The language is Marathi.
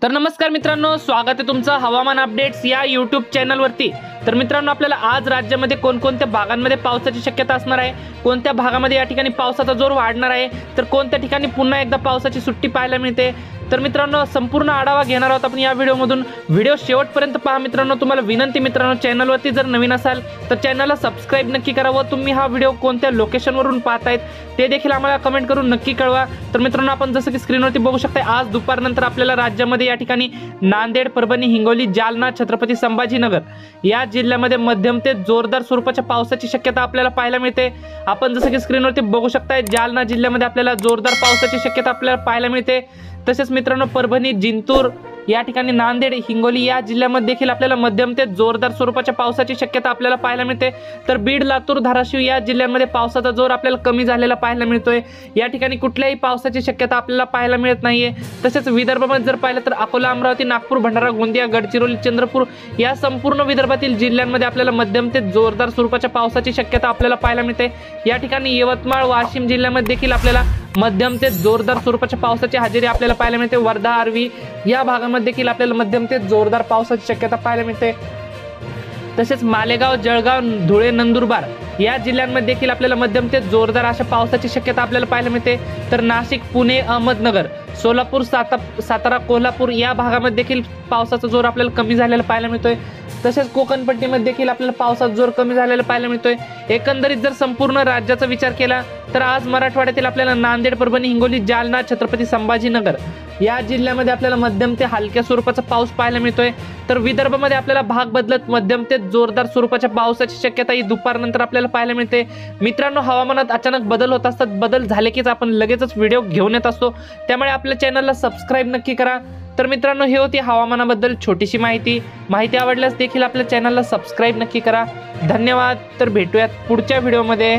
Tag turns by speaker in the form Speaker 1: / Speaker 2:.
Speaker 1: तर नमस्कार मित्रांनो, स्वागत आहे तुमचं हवामान अपडेट्स या यूट्यूब चॅनलवरती। तर मित्रांनो, आपल्याला आज राज्यामध्ये कोणकोणत्या भागांमध्ये पावसाची शक्यता असणार आहे, कोणत्या भागामध्ये या ठिकाणी पावसाचा जोर वाढणार आहे, तर कोणत्या ठिकाणी पुन्हा एकदा पावसाची सुट्टी पाहायला मिळते, तर मित्रांनो संपूर्ण आढावा घेणार आहोत आपण या व्हिडिओमधून। व्हिडिओ शेवटपर्यंत पहा मित्रांनो। तुम्हाला विनंती मित्रांनो, चॅनलवरती जर नवीन असाल तर चॅनलला सबस्क्राइब नक्की करा व तुम्ही हा व्हिडिओ कोणत्या लोकेशनवरून पाहतायत ते देखील आम्हाला कमेंट करून नक्की कळवा। तर मित्रांनो, आपण जसं की स्क्रीनवरती बघू शकता, आज दुपारनंतर आपल्याला राज्यामध्ये या ठिकाणी नांदेड, परभणी, हिंगोली, जालना, छत्रपती संभाजीनगर या जिल्ह्यामध्ये मध्यम ते जोरदार स्वरूपाच्या पावसाची शक्यता आपल्याला पाहायला मिळते। आपण जसं की स्क्रीनवरती बघू शकता, जालना जिल्ह्यामध्ये आपल्याला जोरदार पावसाची शक्यता आपल्याला पाहायला मिळते। तसेच मित्रांनो, परभणी, जिंतूर या ठिकाणी, नांदेड, हिंगोली या जिल्ह्यामध्ये देखील आपल्याला मध्यम ते जोरदार स्वरूपाच्या पावसाची शक्यता आपल्याला पाहायला मिळते। तर बीड, लातूर, धाराशिव या जिल्ह्यांमध्ये पावसाचा जोर आपल्याला कमी झालेला पाहायला मिळतोय। या ठिकाणी कुठल्याही पावसाची शक्यता आपल्याला पाहायला मिळत नाहीये। तसेच विदर्भामध्ये जर पाहिलं तर अकोला, अमरावती, नागपूर, भंडारा, गोंदिया, गडचिरोली, चंद्रपूर या संपूर्ण विदर्भातील जिल्ह्यांमध्ये आपल्याला मध्यम ते जोरदार स्वरूपाच्या पावसाची शक्यता आपल्याला पाहायला मिळते। या ठिकाणी यवतमाळ, वाशिम जिल्ह्यामध्ये देखील आपल्याला मध्यम ते जोरदार स्वरूपाच्या पावसाची हजेरी आपल्याला पाहायला मिळते। वर्धा, आर्वी या भागामध्ये देखील आपल्याला मध्यम ते जोरदार पावसाची शक्यता पाहायला मिळते। तसेच मालेगाव, जळगाव, धुळे, नंदुरबार या जिल्ह्यांमध्ये देखील आपल्याला मध्यम ते जोरदार अशा पावसाची शक्यता आपल्याला पाहायला मिळते। तर नाशिक, पुणे, अहमदनगर, सोलापूर, सातारा, कोल्हापूर या भागामध्ये देखील पावसाचा जोर आपल्याला कमी झालेला पाहायला मिळतोय। तसेच कोकणपट्टीमध्ये देखील आपल्याला पावसाचा जोर कमी झालेला पाहायला मिळतोय। एकंदरीत जर संपूर्ण राज्याचा विचार केला तर आज मराठवाड्यातील आपल्याला नांदेड, परभणी, हिंगोली, जालना, छत्रपती संभाजीनगर या जिल्ह्यामध्ये आपल्याला मध्यम ते हलक्या स्वरूपाचा पाऊस पाहायला मिळतोय। तर विदर्भामध्ये आपल्याला भाग बदलत मध्यम ते जोरदार स्वरूपाच्या पावसाची शक्यता ही दुपारनंतर आपल्याला पाहायला मिळते। मित्रांनो, हवामानात अचानक बदल होत असतात, बदल झाले कीच आपण लगेचच व्हिडिओ घेऊन येत असतो, त्यामुळे आपल्या चॅनलला सबस्क्राइब नक्की करा। तर मित्रांनो, ही होती हवामानाबद्दल छोटीशी माहिती आवडल्यास देखील आपल्या चॅनलला सबस्क्राइब नक्की करा। धन्यवाद। तर भेटूयात पुढच्या व्हिडिओमध्ये।